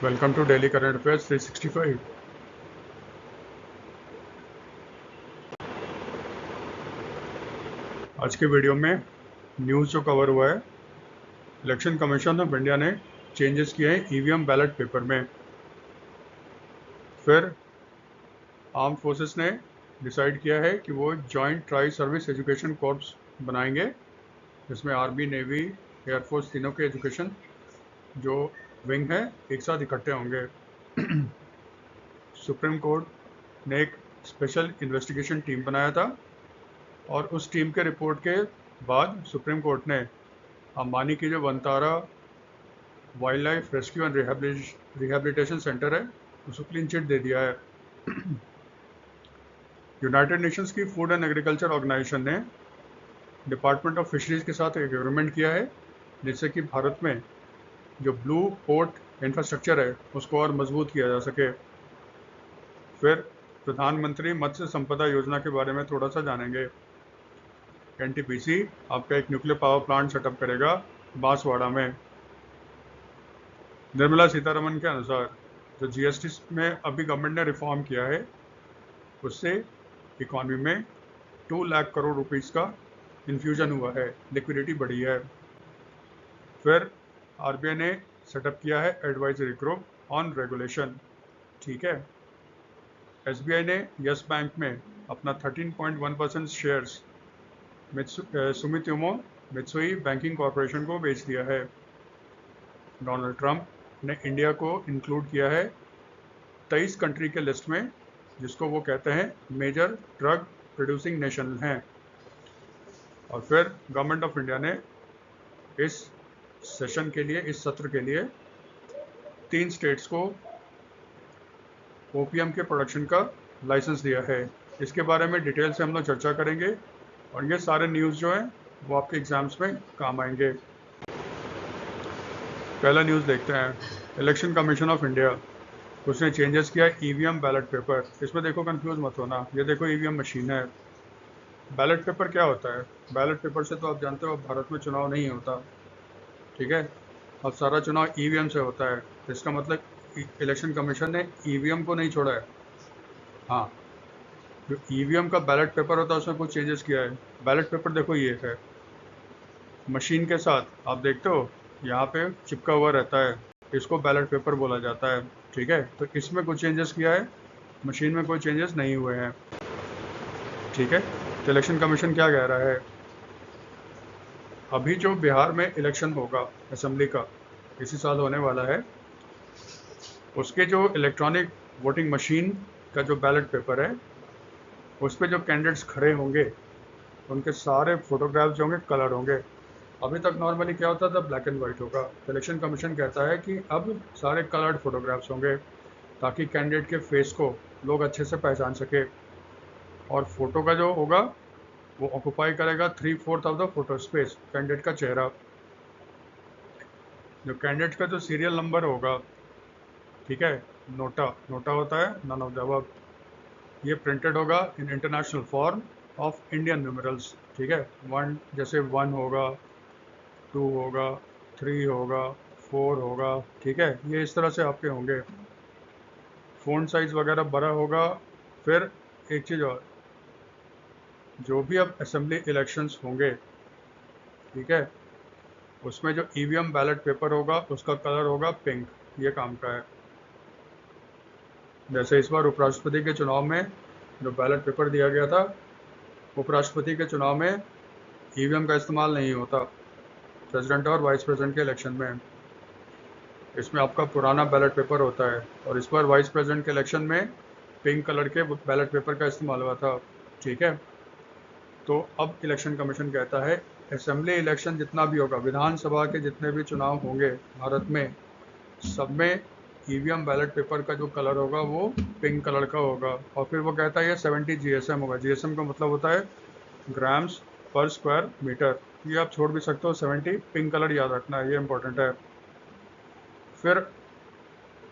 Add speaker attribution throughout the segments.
Speaker 1: Welcome to daily current affairs 365। आज के video में न्यूज़ जो कवर हुआ है, इलेक्शन कमीशन ऑफ इंडिया ने चेंजेस किए हैं ईवीएम बैलेट पेपर में। फिर आर्म फोर्सेस ने डिसाइड किया है कि वो joint tri service education corps बनाएंगे, जिसमें आर्मी, नेवी, एयरफोर्स तीनों के एजुकेशन जो विंग है एक साथ इकट्ठे होंगे। सुप्रीम कोर्ट ने एक स्पेशल इन्वेस्टिगेशन टीम बनाया था और उस टीम के रिपोर्ट के बाद सुप्रीम कोर्ट ने अंबानी की जो Vantara wild life rescue and rehabilitation centre है उसको क्लीन चिट दे दिया है। यूनाइटेड नेशंस की फूड एंड एग्रीकल्चर ऑर्गेनाइजेशन ने डिपार्टमेंट ऑफ फिशरीज के साथ एक एग्रीमेंट किया है, जिससे कि भारत में जो ब्लू पोर्ट इंफ्रास्ट्रक्चर है उसको और मजबूत किया जा सके। फिर प्रधानमंत्री मत्स्य संपदा योजना के बारे में थोड़ा सा जानेंगे। एनटीपीसी आपका एक न्यूक्लियर पावर प्लांट सेटअप करेगा बांसवाड़ा में। निर्मला सीतारमन के अनुसार जो जीएसटी में अभी गवर्नमेंट ने रिफॉर्म किया है, उससे इकॉनमी में 2 लाख करोड़ रुपीस का इन्फ्यूजन हुआ है, लिक्विडिटी बढ़ी है। फिर आरबीआई ने सेटअप किया है एडवाइजरी ग्रुप ऑन रेगुलेशन, ठीक है। एसबीआई ने यस बैंक में अपना 13.1% shares Sumitomo Mitsui banking corporation को बेच दिया है। डोनाल्ड ट्रंप ने इंडिया को इंक्लूड किया है 23 कंट्री के लिस्ट में, जिसको वो कहते हैं मेजर ड्रग प्रोड्यूसिंग नेशन हैं। और फिर गवर्नमेंट ऑफ इंडिया ने इस सेशन के लिए, इस सत्र के लिए 3 स्टेट्स को ओपीएम के प्रोडक्शन का लाइसेंस दिया है। इसके बारे में डिटेल से हम लोग चर्चा करेंगे और ये सारे न्यूज़ जो हैं वो आपके एग्जाम्स में काम आएंगे। पहला न्यूज़ देखते हैं। इलेक्शन कमीशन ऑफ इंडिया, उसने चेंजेस किया ईवीएम बैलेट पेपर। इसमें देखो, कंफ्यूज मत होना, ये देखो ईवीएम मशीन है। बैलेट पेपर क्या होता है? बैलेट पेपर से तो आप जानते हो भारत में चुनाव नहीं होता, ठीक है। अब सारा चुनाव ईवीएम से होता है, तो इसका मतलब इलेक्शन कमीशन ने ईवीएम को नहीं छोड़ा है। हाँ, जो ईवीएम का बैलेट पेपर होता है उसमें कुछ चेंजेस किया है। बैलेट पेपर देखो ये है, मशीन के साथ आप देखते हो यहाँ पे चिपका हुआ रहता है, इसको बैलेट पेपर बोला जाता है, ठीक है। तो इसमें कुछ चेंजेस किया है, मशीन में कोई चेंजेस नहीं हुए हैं, ठीक है। तो इलेक्शन कमीशन क्या कह रहा है, अभी जो बिहार में इलेक्शन होगा असेंबली का, इसी साल होने वाला है, उसके जो इलेक्ट्रॉनिक वोटिंग मशीन का जो बैलेट पेपर है, उस पर जो कैंडिडेट्स खड़े होंगे उनके सारे फोटोग्राफ्स जो होंगे कलर होंगे। अभी तक नॉर्मली क्या होता था, ब्लैक एंड वाइट होगा। तो इलेक्शन कमीशन कहता है कि अब सारे कलर्ड फोटोग्राफ्स होंगे, ताकि कैंडिडेट के फेस को लोग अच्छे से पहचान सके। और फोटो का जो होगा वो ऑक्युपाई करेगा 3/4 of the photo space, candidate का चेहरा। जो कैंडिडेट का जो सीरियल नंबर होगा, ठीक है, नोटा होता है, नन ऑफ द अबव, ये प्रिंटेड होगा in international form of Indian numerals, ठीक है। 1 जैसे 1 होगा, 2 होगा, 3 होगा, 4 होगा, ठीक है। ये इस तरह से आपके होंगे। फ़ॉन्ट साइज़ वगैरह बड़ा होगा। फिर एक चीज़ और, जो भी अब असेंबली इलेक्शंस होंगे, ठीक है, उसमें जो ईवीएम बैलेट पेपर होगा उसका कलर होगा पिंक, ये काम का है। जैसे इस बार उपराष्ट्रपति के चुनाव में जो बैलेट पेपर दिया गया था, उपराष्ट्रपति के चुनाव में ईवीएम का इस्तेमाल नहीं होता, प्रेसिडेंट और वाइस प्रेसिडेंट के इलेक्शन में। इसमें आपका पुराना बैलेट पेपर होता है, और इस बार वाइस प्रेसिडेंट के इलेक्शन में पिंक कलर के बैलेट पेपर का इस्तेमाल हुआ था, ठीक है। तो अब इलेक्शन कमीशन कहता है असेंबली इलेक्शन जितना भी होगा, विधानसभा के जितने भी चुनाव होंगे भारत में, सब में ईवीएम बैलेट पेपर का जो कलर होगा वो पिंक कलर का होगा। और फिर वो कहता है ये 70 जीएसएम होगा। जीएसएम का मतलब होता है ग्राम्स पर स्क्वायर मीटर। ये आप छोड़ भी सकते हो, 70 पिंक कलर याद रखना है, ये इंपॉर्टेंट है। फिर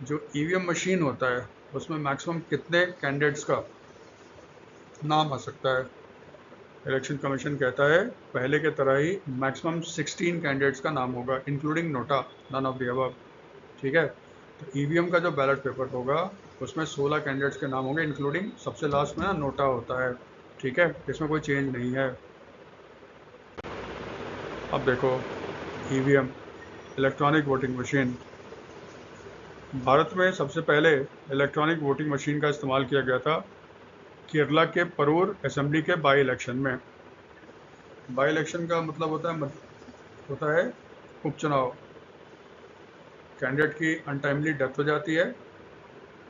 Speaker 1: जो ईवीएम मशीन होता है उसमें मैक्सिमम कितने कैंडिडेट्स का नाम आ सकता है? इलेक्शन कमीशन कहता है पहले के तरह ही मैक्सिमम 16 कैंडिडेट्स का नाम होगा, including NOTA, none of the above, ठीक है। तो ईवीएम का जो बैलेट पेपर होगा उसमें 16 कैंडिडेट्स के नाम होंगे, इंक्लूडिंग सबसे लास्ट में ना नोटा होता है, ठीक है, इसमें कोई चेंज नहीं है। अब देखो, EVM electronic voting machine. Bharat में सबसे पहले इलेक्ट्रॉनिक वोटिंग मशीन का इस्तेमाल किया गया था केरला के परूर असेंबली के बाई इलेक्शन में। बाई इलेक्शन का मतलब होता है उपचुनाव। कैंडिडेट की अनटाइमली डेथ हो जाती है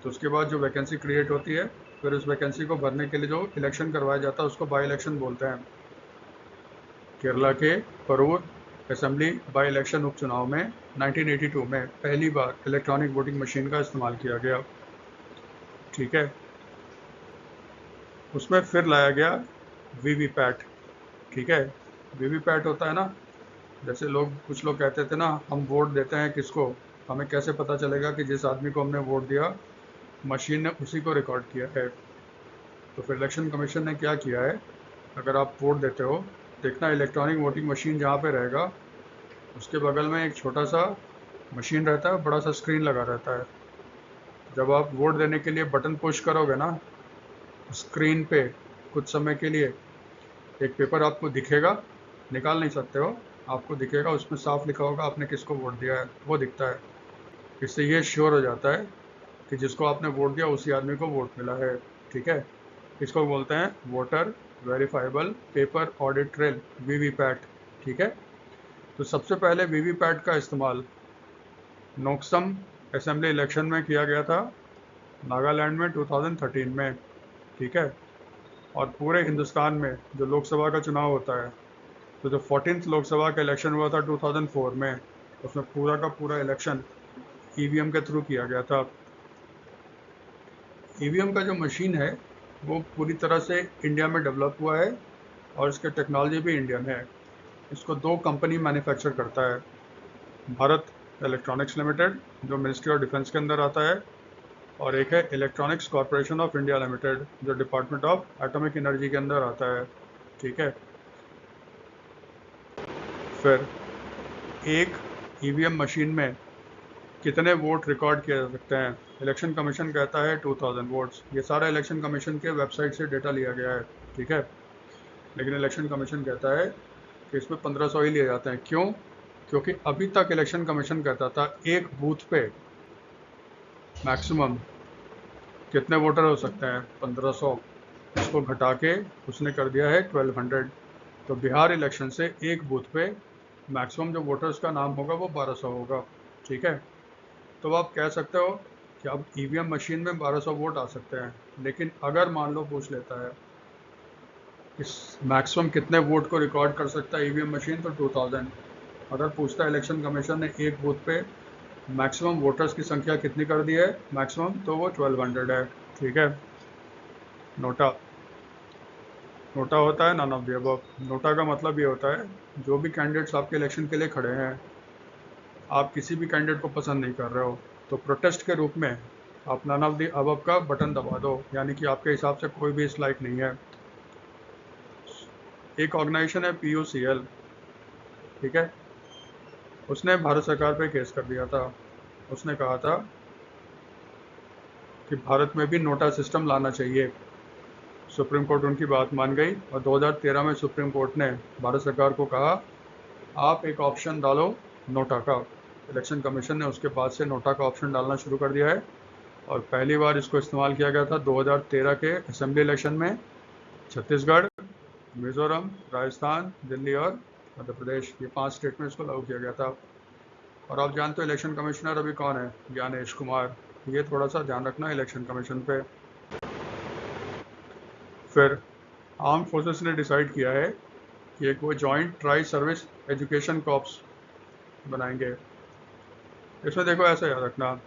Speaker 1: तो उसके बाद जो वैकेंसी क्रिएट होती है, फिर उस वैकेंसी को भरने के लिए जो इलेक्शन करवाया जाता है उसको बाई इलेक्शन बोलते हैं। केरला के परूर असेंबली बाई इलेक्शन उपचुनाव में 1982 में पहली बार इलेक्ट्रॉनिक वोटिंग मशीन का इस्तेमाल किया गया, ठीक है। उसमें फिर लाया गया वीवीपैट, ठीक है। वीवीपैट होता है ना, जैसे कुछ लोग कहते थे ना, हम वोट देते हैं किसको, हमें कैसे पता चलेगा कि जिस आदमी को हमने वोट दिया मशीन ने उसी को रिकॉर्ड किया है। तो फिर इलेक्शन कमीशन ने क्या किया है, अगर आप वोट देते हो, देखना इलेक्ट्रॉनिक वोटिंग मशीन जहाँ पे रहेगा उसके बगल में एक छोटा सा मशीन रहता है, बड़ा सा स्क्रीन लगा रहता है। जब आप वोट देने के लिए बटन पुश करोगे ना, स्क्रीन पे कुछ समय के लिए एक पेपर आपको दिखेगा, निकाल नहीं सकते हो, आपको दिखेगा, उसमें साफ लिखा होगा आपने किसको वोट दिया है, वो दिखता है। इससे ये श्योर हो जाता है कि जिसको आपने वोट दिया उसी आदमी को वोट मिला है, ठीक है। इसको बोलते हैं voter verifiable paper audit trail, VVPAT, ठीक है। तो सबसे पहले वीवीपैट का इस्तेमाल नोक्सम असेंबली इलेक्शन में किया गया था नागालैंड में 2013 में, ठीक है। और पूरे हिंदुस्तान में जो लोकसभा का चुनाव होता है, तो जो 14th लोकसभा का इलेक्शन हुआ था 2004 में, उसमें पूरा का पूरा इलेक्शन ईवीएम के थ्रू किया गया था। ईवीएम का जो मशीन है वो पूरी तरह से इंडिया में डेवलप हुआ है और इसकी टेक्नोलॉजी भी इंडियन है। इसको 2 कंपनी मैन्युफैक्चर करता है, भारत इलेक्ट्रॉनिक्स लिमिटेड जो मिनिस्ट्री ऑफ डिफेंस के अंदर आता है, और एक है electronics corporation of India limited जो डिपार्टमेंट ऑफ एटॉमिक एनर्जी के अंदर आता है, ठीक है। फिर एक ईवीएम मशीन में कितने वोट रिकॉर्ड किए जा सकते हैं, इलेक्शन कमीशन कहता है 2000 वोट्स। ये सारा इलेक्शन कमीशन के वेबसाइट से डेटा लिया गया है, ठीक है। लेकिन इलेक्शन कमीशन कहता है कि इसमें 1500 ही लिए जाते हैं। क्यों? क्योंकि अभी तक इलेक्शन कमीशन कहता था एक बूथ पे मैक्सिमम कितने वोटर हो सकते हैं, 1500। इसको घटा के उसने कर दिया है 1200। तो बिहार इलेक्शन से एक बूथ पे मैक्सिमम जो वोटर्स का नाम होगा वो 1200 होगा, ठीक है। तो आप कह सकते हो कि अब ईवीएम मशीन में 1200 वोट आ सकते हैं, लेकिन अगर मान लो पूछ लेता है इस मैक्सिमम कितने वोट को रिकॉर्ड कर सकता है ईवीएम मशीन, तो 2000। अगर पूछता है इलेक्शन कमीशन ने एक बूथ पे मैक्सिमम वोटर्स की संख्या कितनी कर दी है मैक्सिमम, तो वो 1200 है, ठीक है। नोटा नोटा होता है none of the above. NOTA का मतलब ये होता है जो भी कैंडिडेट्स आपके इलेक्शन के लिए खड़े हैं, आप किसी भी कैंडिडेट को पसंद नहीं कर रहे हो, तो प्रोटेस्ट के रूप में आप नन ऑफ द अबव का बटन दबा दो, यानी कि आपके हिसाब से कोई भी इस लायक नहीं है। एक ऑर्गेनाइजेशन है POCL, ठीक है, उसने भारत सरकार पे केस कर दिया था। उसने कहा था कि भारत में भी नोटा सिस्टम लाना चाहिए। सुप्रीम कोर्ट उनकी बात मान गई और 2013 में सुप्रीम कोर्ट ने भारत सरकार को कहा आप एक ऑप्शन डालो नोटा का। इलेक्शन कमीशन ने उसके बाद से नोटा का ऑप्शन डालना शुरू कर दिया है और पहली बार इसको इस्तेमाल किया गया था 2013 के असेंबली इलेक्शन में। छत्तीसगढ़, मिजोरम, राजस्थान, दिल्ली और मध्य प्रदेश, ये 5 स्टेट में इसको लागू किया गया था। और आप जानते हो इलेक्शन कमिश्नर अभी कौन है, ज्ञानेश कुमार। ये थोड़ा सा ध्यान रखना इलेक्शन कमीशन पे। फिर आर्म फोर्सेस ने डिसाइड किया है कि एक वो joint tri service education corps बनाएंगे। इसमें देखो ऐसा याद रखना,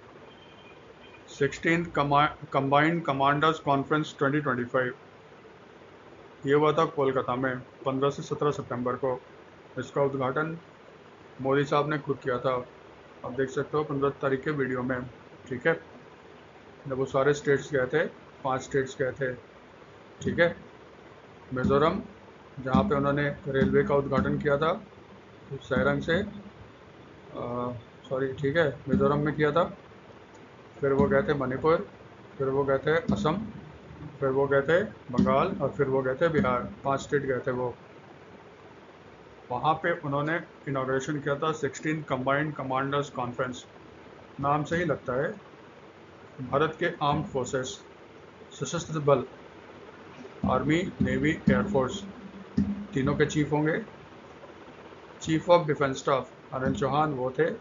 Speaker 1: 16th कंबाइंड कमांडर्स कॉन्फ्रेंस 2025 ये हुआ था कोलकाता में 15 से 17 सितंबर को। इसका उद्घाटन मोदी साहब ने खुद किया था, आप देख सकते हो 15 तारीख के वीडियो में, ठीक है। जब वो सारे स्टेट्स गए थे, 5 स्टेट्स गए थे, ठीक है। मिज़ोरम जहाँ पे उन्होंने रेलवे का उद्घाटन किया था सैरंग से, सॉरी, ठीक है, मिज़ोरम में किया था। फिर वो गए थे मणिपुर, फिर वो गए थे असम, फिर वो गए थे बंगाल और फिर वो गए थे बिहार। 5 स्टेट गए थे वो। वहाँ पे उन्होंने इनाग्रेशन किया था 16 कंबाइंड कमांडर्स कॉन्फ्रेंस। नाम से ही लगता है, भारत के आर्म्ड फोर्सेस, सशस्त्र बल, आर्मी, नेवी, एयरफोर्स, तीनों के चीफ होंगे। Chief of defence staff Anil Chauhan वो थे।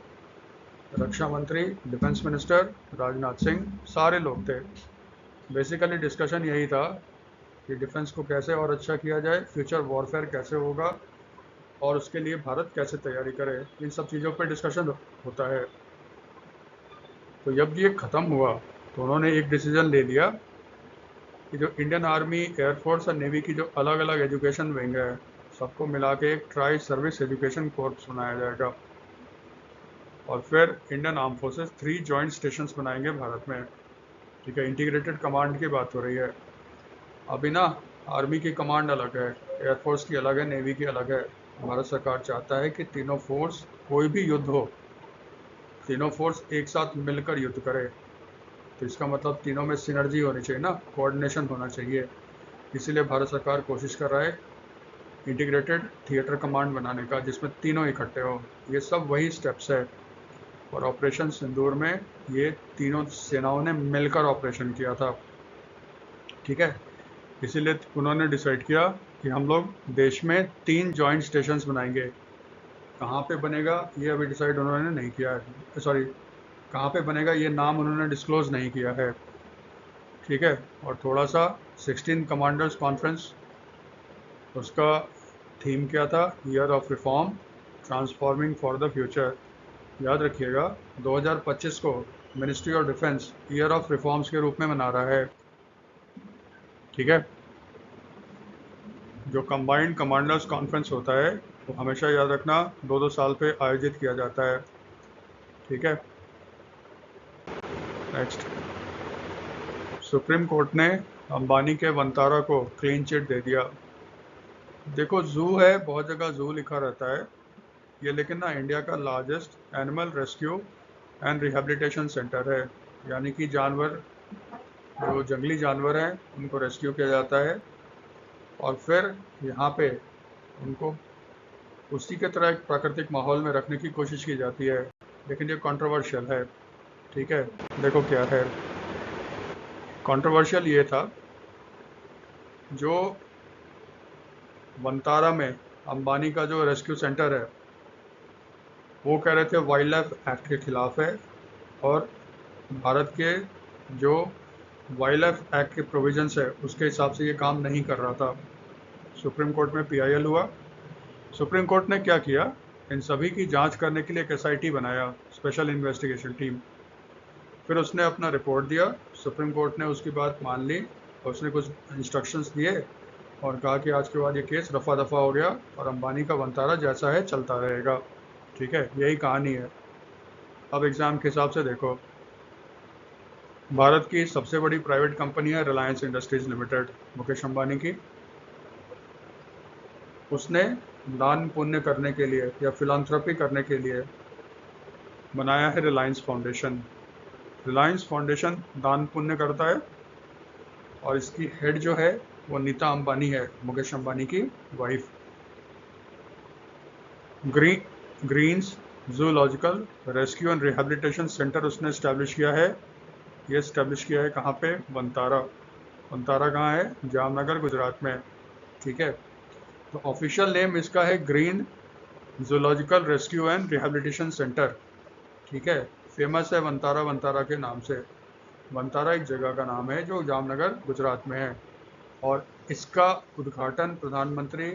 Speaker 1: रक्षा मंत्री, डिफेंस मिनिस्टर राजनाथ सिंह, सारे लोग थे। बेसिकली डिस्कशन यही था कि डिफेंस को कैसे और अच्छा किया जाए, फ्यूचर वॉरफेयर कैसे होगा और उसके लिए भारत कैसे तैयारी करे, इन सब चीज़ों पर डिस्कशन होता है। तो जब ये ख़त्म हुआ तो उन्होंने एक डिसीजन ले लिया कि जो इंडियन आर्मी, एयरफोर्स और नेवी की जो अलग अलग एजुकेशन विंग है, सबको मिला के एक ट्राई सर्विस एजुकेशन कोर्स बनाया जाएगा। और फिर Indian arm forces 3 joint station बनाएंगे भारत में। ठीक है, इंटीग्रेटेड कमांड की बात हो रही है। अभी ना आर्मी की कमांड अलग है, एयरफोर्स की अलग है, नेवी की अलग है। भारत सरकार चाहता है कि तीनों फोर्स, कोई भी युद्ध हो, तीनों फोर्स एक साथ मिलकर युद्ध करे। तो इसका मतलब तीनों में सिनर्जी होनी चाहिए ना, कोऑर्डिनेशन होना चाहिए। इसीलिए भारत सरकार कोशिश कर रहा है इंटीग्रेटेड थिएटर कमांड बनाने का, जिसमें तीनों इकट्ठे हो। ये सब वही स्टेप्स है। और ऑपरेशन सिंदूर में ये तीनों सेनाओं ने मिलकर ऑपरेशन किया था। ठीक है, इसीलिए उन्होंने डिसाइड किया कि हम लोग देश में 3 जॉइंट स्टेशंस बनाएंगे। कहाँ पे बनेगा ये अभी डिसाइड उन्होंने नहीं किया है, सॉरी, कहाँ पे बनेगा ये नाम उन्होंने डिस्क्लोज नहीं किया है। ठीक है, और थोड़ा सा 16 कमांडर्स कॉन्फ्रेंस, उसका थीम क्या था? Year of reform, transforming for the future. याद रखिएगा, 2025 को ministry of defence year of reforms के रूप में मना रहा है। ठीक है, जो कंबाइंड कमांडर्स कॉन्फ्रेंस होता है वो हमेशा याद रखना 2-2 साल पे आयोजित किया जाता है। ठीक है, नेक्स्ट, सुप्रीम कोर्ट ने अंबानी के वंतारा को क्लीन चिट दे दिया। देखो, जू है, बहुत जगह जू लिखा रहता है ये, लेकिन ना इंडिया का largest animal rescue and rehabilitation centre है। यानी कि जानवर, जो जंगली जानवर हैं उनको रेस्क्यू किया जाता है और फिर यहाँ पे उनको उसी के तरह एक प्राकृतिक माहौल में रखने की कोशिश की जाती है। लेकिन ये कंट्रोवर्शियल है। ठीक है, देखो क्या है कंट्रोवर्शियल। ये था, जो वंतारा में अंबानी का जो रेस्क्यू सेंटर है, वो कह रहे थे वाइल्ड लाइफ एक्ट के खिलाफ है और भारत के जो वाइल्ड लाइफ एक्ट के प्रोविजंस है उसके हिसाब से ये काम नहीं कर रहा था। सुप्रीम कोर्ट में PIL हुआ। सुप्रीम कोर्ट ने क्या किया, इन सभी की जांच करने के लिए एक SIT बनाया, स्पेशल इन्वेस्टिगेशन टीम। फिर उसने अपना रिपोर्ट दिया, सुप्रीम कोर्ट ने उसकी बात मान ली और उसने कुछ इंस्ट्रक्शंस दिए और कहा कि आज के बाद ये केस रफा दफा हो गया और अंबानी का वंतारा जैसा है चलता रहेगा। ठीक है, यही कहानी है। अब एग्ज़ाम के हिसाब से देखो, भारत की सबसे बड़ी प्राइवेट कंपनी है रिलायंस इंडस्ट्रीज लिमिटेड, मुकेश अंबानी की। उसने दान पुण्य करने के लिए या फिलांथ्रोपी करने के लिए बनाया है रिलायंस फाउंडेशन। रिलायंस फाउंडेशन दान पुण्य करता है और इसकी हेड जो है वो नीता अंबानी है, मुकेश अंबानी की wife. Greens zoological rescue and rehabilitation centre उसने इस्टेब्लिश किया है। ये इस्टेब्लिश किया है कहाँ पे? वंतारा। वंतारा कहाँ है? जामनगर, गुजरात में। ठीक है, तो ऑफिशियल नेम इसका है green zoological rescue and rehabilitation centre. ठीक है, फेमस है वंतारा वंतारा के नाम से। वंतारा एक जगह का नाम है जो जामनगर, गुजरात में है और इसका उद्घाटन प्रधानमंत्री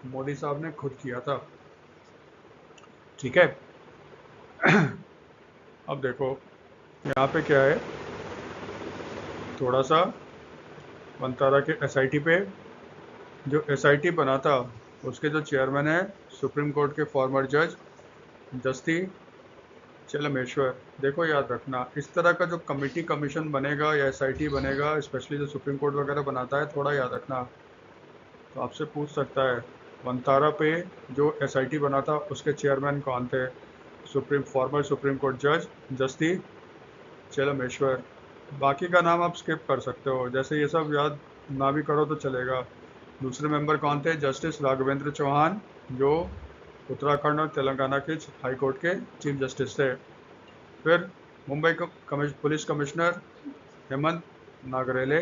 Speaker 1: मोदी साहब ने खुद किया था। ठीक है, अब देखो यहाँ पे क्या है, थोड़ा सा वंतारा के SIT पे। जो SIT बना था उसके जो चेयरमैन है सुप्रीम कोर्ट के फॉर्मर जज जस्ती चलमेश्वर। देखो याद रखना, इस तरह का जो कमेटी कमीशन बनेगा या SIT बनेगा, स्पेशली जो सुप्रीम कोर्ट वगैरह बनाता है, थोड़ा याद रखना। तो आपसे पूछ सकता है वंतारा पे जो SIT बना था उसके चेयरमैन कौन थे? फॉर्मर सुप्रीम कोर्ट जज जस्टी चेलमेश्वर। बाकी का नाम आप स्किप कर सकते हो, जैसे ये सब याद ना भी करो तो चलेगा। दूसरे मेंबर कौन थे? जस्टिस राघवेंद्र चौहान, जो उत्तराखंड और तेलंगाना के हाई कोर्ट के चीफ जस्टिस थे। फिर मुंबई पुलिस कमिश्नर हेमंत नागरेले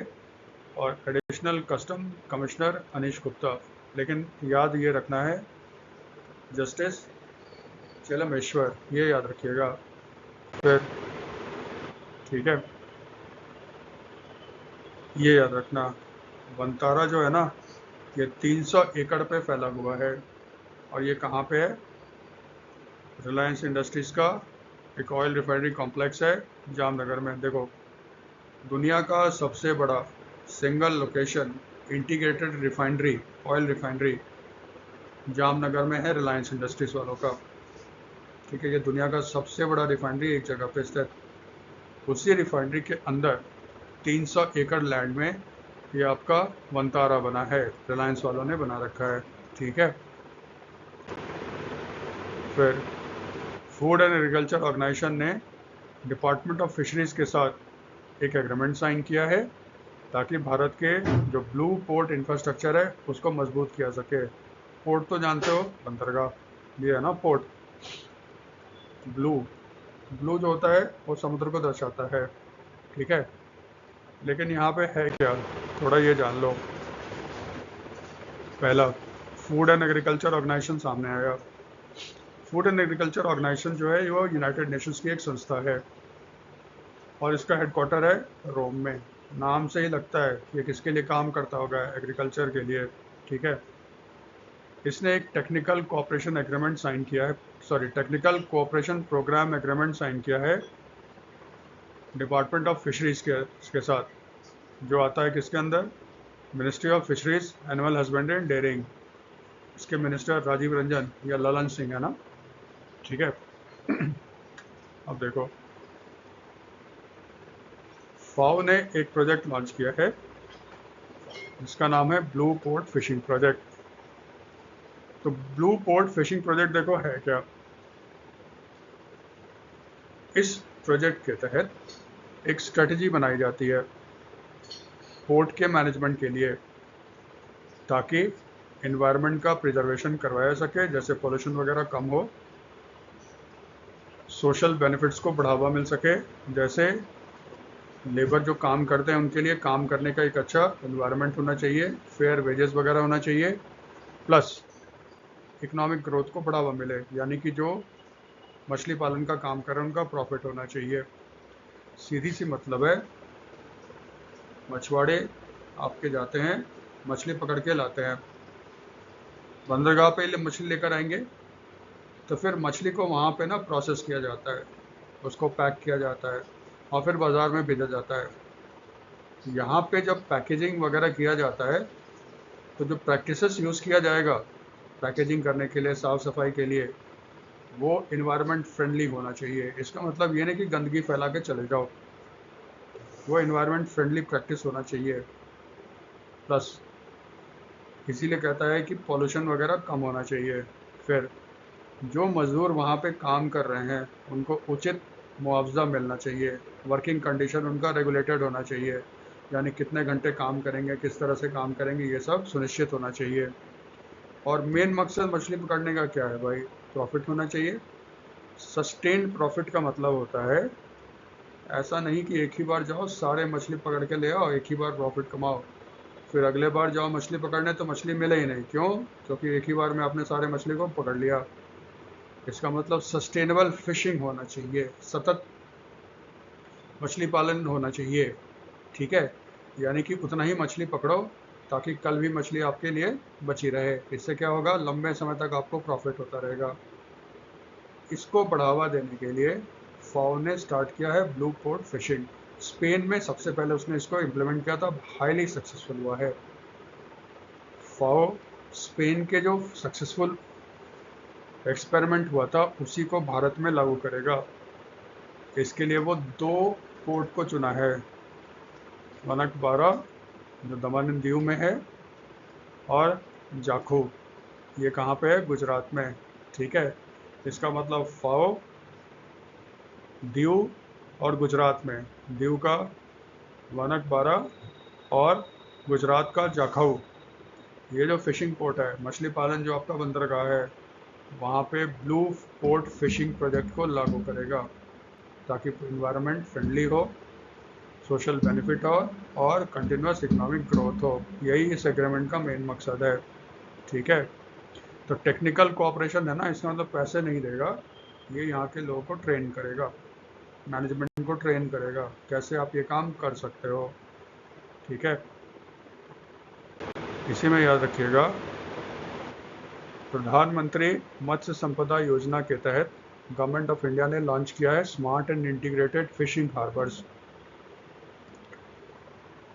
Speaker 1: और additional custom commissioner Anish Gupta. लेकिन याद ये रखना है जस्टिस चेलमेश्वर, ये याद रखिएगा। फिर ठीक है, ये याद रखना वनतारा जो है ना, ये 300 एकड़ पे फैला हुआ है। और ये कहाँ पे है? रिलायंस इंडस्ट्रीज का एक ऑयल रिफाइनरी कॉम्प्लेक्स है जामनगर में। देखो, दुनिया का सबसे बड़ा single location integrated refinery, oil refinery Jamnagar में है रिलायंस इंडस्ट्रीज वालों का। ठीक है, ये दुनिया का सबसे बड़ा रिफाइनरी एक जगह पे स्थित। उसी रिफाइनरी के अंदर 300 एकड़ लैंड में ये आपका वनतारा बना है, रिलायंस वालों ने बना रखा है। ठीक है, फिर फूड एंड एग्रीकल्चर ऑर्गेनाइजेशन ने डिपार्टमेंट ऑफ फिशरीज के साथ एक एग्रीमेंट साइन किया है ताकि भारत के जो ब्लू पोर्ट इंफ्रास्ट्रक्चर है उसको मजबूत किया सके। पोर्ट तो जानते हो, बंदरगाह ये है ना पोर्ट। ब्लू ब्लू जो होता है वो समुद्र को दर्शाता है। ठीक है, लेकिन यहाँ पे है क्या, थोड़ा ये जान लो। पहला, फूड एंड एग्रीकल्चर ऑर्गेनाइजेशन सामने आया। फूड एंड एग्रीकल्चर ऑर्गेनाइजेशन जो है वो यूनाइटेड नेशंस की एक संस्था है और इसका हेडक्वार्टर है रोम में। नाम से ही लगता है कि ये किसके लिए काम करता होगा, एग्रीकल्चर के लिए। ठीक है, इसने एक टेक्निकल कोऑपरेशन एग्रीमेंट साइन किया है, technical cooperation programme agreement sign किया है डिपार्टमेंट ऑफ फिशरीज के साथ, जो आता है किसके अंदर? Ministry of fisheries, animal husbandry and dairying. इसके मिनिस्टर राजीव रंजन या ललन सिंह है ना। ठीक है, अब देखो, फाओ ने एक प्रोजेक्ट लॉन्च किया है जिसका नाम है ब्लू पोर्ट फिशिंग प्रोजेक्ट। तो ब्लू पोर्ट फिशिंग प्रोजेक्ट देखो है क्या। इस प्रोजेक्ट के तहत एक स्ट्रेटजी बनाई जाती है पोर्ट के मैनेजमेंट के लिए, ताकि इन्वायरमेंट का प्रिजर्वेशन करवाया सके, जैसे पोल्यूशन वगैरह कम हो, सोशल बेनिफिट्स को बढ़ावा मिल सके, जैसे लेबर जो काम करते हैं उनके लिए काम करने का एक अच्छा इन्वायरमेंट होना चाहिए, फेयर वेजेस वगैरह होना चाहिए, प्लस इकोनॉमिक ग्रोथ को बढ़ावा मिले, यानी कि जो मछली पालन का काम कर रहे हैं उनका प्रॉफिट होना चाहिए। सीधी सी मतलब है, मछुआरे आपके जाते हैं, मछली पकड़ के लाते हैं, बंदरगाह पे मछली लेकर आएंगे, तो फिर मछली को वहाँ पे ना प्रोसेस किया जाता है, उसको पैक किया जाता है और फिर बाज़ार में भेजा जाता है। यहाँ पे जब पैकेजिंग वगैरह किया जाता है तो जो प्रैक्टिसेस यूज़ किया जाएगा पैकेजिंग करने के लिए, साफ़ सफाई के लिए, वो इन्वायरमेंट फ्रेंडली होना चाहिए। इसका मतलब ये नहीं कि गंदगी फैला के चले जाओ, वो इन्वायरमेंट फ्रेंडली प्रैक्टिस होना चाहिए। प्लस इसीलिए कहता है कि पॉल्यूशन वगैरह कम होना चाहिए। फिर जो मज़दूर वहाँ पे काम कर रहे हैं उनको उचित मुआवजा मिलना चाहिए, वर्किंग कंडीशन उनका रेगुलेटेड होना चाहिए, यानी कितने घंटे काम करेंगे, किस तरह से काम करेंगे, ये सब सुनिश्चित होना चाहिए। और मेन मकसद मछली पकड़ने का क्या है भाई? प्रॉफिट होना चाहिए। सस्टेन्ड प्रॉफिट का मतलब होता है ऐसा नहीं कि एक ही बार जाओ सारे मछली पकड़ के ले आओ, एक ही बार प्रॉफिट कमाओ, फिर अगले बार जाओ मछली पकड़ने तो मछली मिले ही नहीं। क्यों? क्योंकि एक ही बार में आपने सारे मछली को पकड़ लिया। इसका मतलब सस्टेनेबल फिशिंग होना चाहिए, सतत मछली पालन होना चाहिए। ठीक है, यानी कि उतना ही मछली पकड़ो ताकि कल भी मछली आपके लिए बची रहे। इससे क्या होगा, लंबे समय तक आपको प्रॉफिट होता रहेगा। इसको बढ़ावा देने के लिए फाओ ने स्टार्ट किया है ब्लू पोर्ट फिशिंग। स्पेन में सबसे पहले उसने इसको इम्प्लीमेंट किया था, हाईली सक्सेसफुल हुआ है। फाओ स्पेन के जो सक्सेसफुल एक्सपेरिमेंट हुआ था उसी को भारत में लागू करेगा। इसके लिए वो 2 पोर्ट को चुना है, मनकबारा जो दमन एंड दीव में है, और जाखू, ये कहाँ पे है? गुजरात में। ठीक है, इसका मतलब फाओ, दीव और गुजरात में दीव का वनकबारा और गुजरात का जाखऊ, ये जो फिशिंग पोर्ट है, मछली पालन जो आपका बंदरगाह है, वहाँ पे ब्लू पोर्ट फिशिंग प्रोजेक्ट को लागू करेगा ताकि इन्वायरमेंट फ्रेंडली हो, सोशल बेनिफिट हो और कंटिन्यूस इकोनॉमिक ग्रोथ हो। यही इस एग्रीमेंट का मेन मकसद है। ठीक है, तो टेक्निकल कोऑपरेशन है ना, इसका मतलब पैसे नहीं देगा, ये यहाँ के लोगों को ट्रेन करेगा, मैनेजमेंट को ट्रेन करेगा कैसे आप ये काम कर सकते हो। ठीक है, इसी में याद रखिएगा, प्रधानमंत्री मत्स्य संपदा योजना के तहत गवर्नमेंट ऑफ इंडिया ने लॉन्च किया है smart and integrated fishing harbours.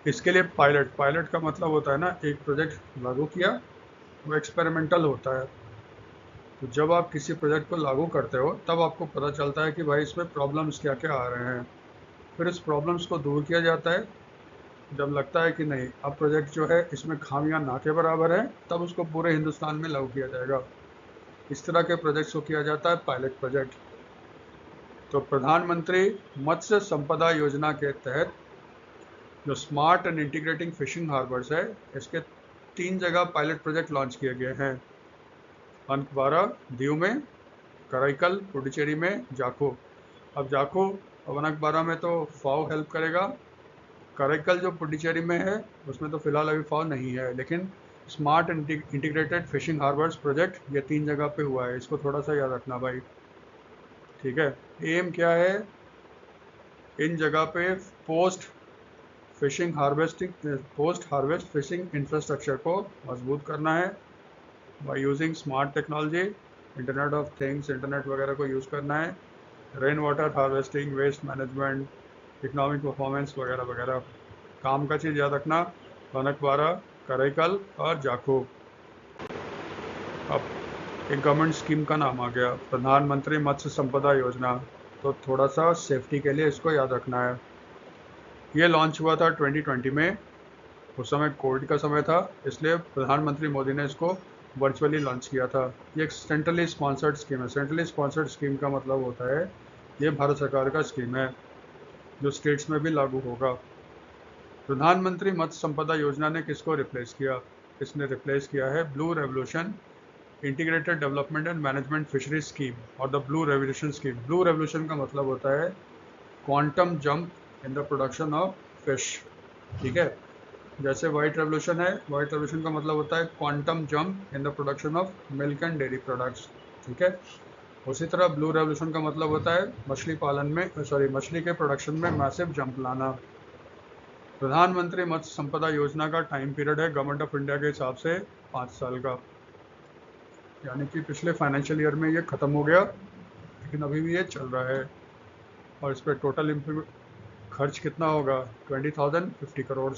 Speaker 1: इसके लिए पायलट का मतलब होता है ना, एक प्रोजेक्ट लागू किया, वो एक्सपेरिमेंटल होता है। तो जब आप किसी प्रोजेक्ट को लागू करते हो तब आपको पता चलता है कि भाई इसमें प्रॉब्लम्स क्या क्या आ रहे हैं, फिर इस प्रॉब्लम्स को दूर किया जाता है। जब लगता है कि नहीं, अब प्रोजेक्ट जो है इसमें खामियां ना के बराबर है, तब उसको पूरे हिंदुस्तान में लागू किया जाएगा। इस तरह के प्रोजेक्ट्स को किया जाता है पायलट प्रोजेक्ट। तो प्रधानमंत्री मत्स्य संपदा योजना के तहत जो smart and integrating fishing harbours है, इसके 3 जगह पायलट प्रोजेक्ट लॉन्च किए गए हैं, वनकबारा दीव में, कराईकल पुडुचेरी में, जाखो। अब जाखो और वनकबारा में तो फाओ हेल्प करेगा, कराईकल जो पुडुचेरी में है उसमें तो फिलहाल अभी फाओ नहीं है, लेकिन smart integrated fishing harbours project ये 3 जगह पे हुआ है, इसको थोड़ा सा याद रखना भाई। ठीक है, एम क्या है, इन जगह पे पोस्ट हार्वेस्ट फिशिंग इंफ्रास्ट्रक्चर को मजबूत करना है by using smart technology, internet of things, internet वगैरह को यूज़ करना है, rain water harvesting, waste management, economic performance वगैरह वगैरह। काम का चीज़ याद रखना, वनकबारा, कराईकल और जाखो। अब एक गवर्नमेंट स्कीम का नाम आ गया, प्रधानमंत्री मत्स्य संपदा योजना, तो थोड़ा सा सेफ्टी के लिए इसको याद रखना है। ये लॉन्च हुआ था 2020 में, उस समय कोविड का समय था, इसलिए प्रधानमंत्री मोदी ने इसको वर्चुअली लॉन्च किया था। ये एक सेंट्रली स्पॉन्सर्ड स्कीम है। सेंट्रली स्पॉन्सर्ड स्कीम का मतलब होता है ये भारत सरकार का स्कीम है जो स्टेट्स में भी लागू होगा। प्रधानमंत्री मत्स्य संपदा योजना ने किसको रिप्लेस किया? इसने रिप्लेस किया है blue revolution integrated development and management fisheries scheme और the blue revolution scheme. Blue revolution का मतलब होता है quantum jump in the production of fish. ठीक है, जैसे व्हाइट रेवोल्यूशन है, व्हाइट रेवोल्यूशन का मतलब होता है quantum jump in the production of milk and dairy products. ठीक है, उसी तरह ब्लू रेवोल्यूशन का मतलब होता है मछली के प्रोडक्शन में मैसिव जंप लाना। प्रधानमंत्री मत्स्य संपदा योजना का टाइम पीरियड है गवर्नमेंट ऑफ इंडिया के हिसाब से 5 साल का, यानी कि पिछले फाइनेंशियल ईयर में ये ख़त्म हो गया, लेकिन अभी भी ये चल रहा है। और इस पर टोटल खर्च कितना होगा? 20,050 करोड़।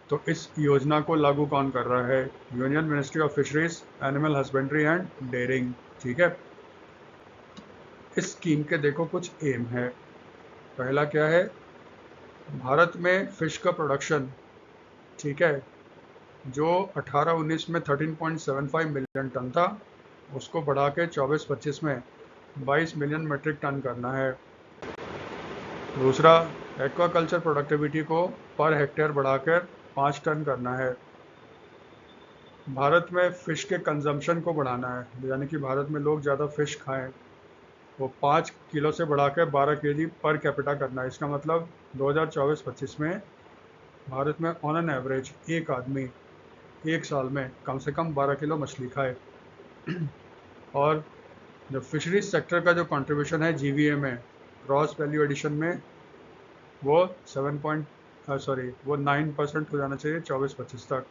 Speaker 1: तो इस योजना को लागू कौन कर रहा है? Union ministry of fisheries, animal husbandry and dairying. ठीक है, इस स्कीम के देखो कुछ एम है। पहला क्या है, भारत में फिश का प्रोडक्शन, ठीक है, जो 18-19 में 13.75 मिलियन टन था, उसको बढ़ा के 24-25 में 22 मिलियन मीट्रिक टन करना है। दूसरा, एक्वाकल्चर प्रोडक्टिविटी को पर हेक्टेयर बढ़ाकर 5 टन करना है। भारत में फ़िश के कंजम्पशन को बढ़ाना है, यानी कि भारत में लोग ज़्यादा फ़िश खाएं, वो 5 किलो से बढ़ाकर 12 केजी पर कैपिटा करना है। इसका मतलब 2024-25 में भारत में ऑन एन एवरेज एक आदमी एक साल में कम से कम 12 किलो मछली खाए। और जो फिशरीज सेक्टर का जो कंट्रीब्यूशन है जीवीए में, ग्रॉस वैल्यू एडिशन में, वो 9% हो जाना चाहिए 24-25 तक।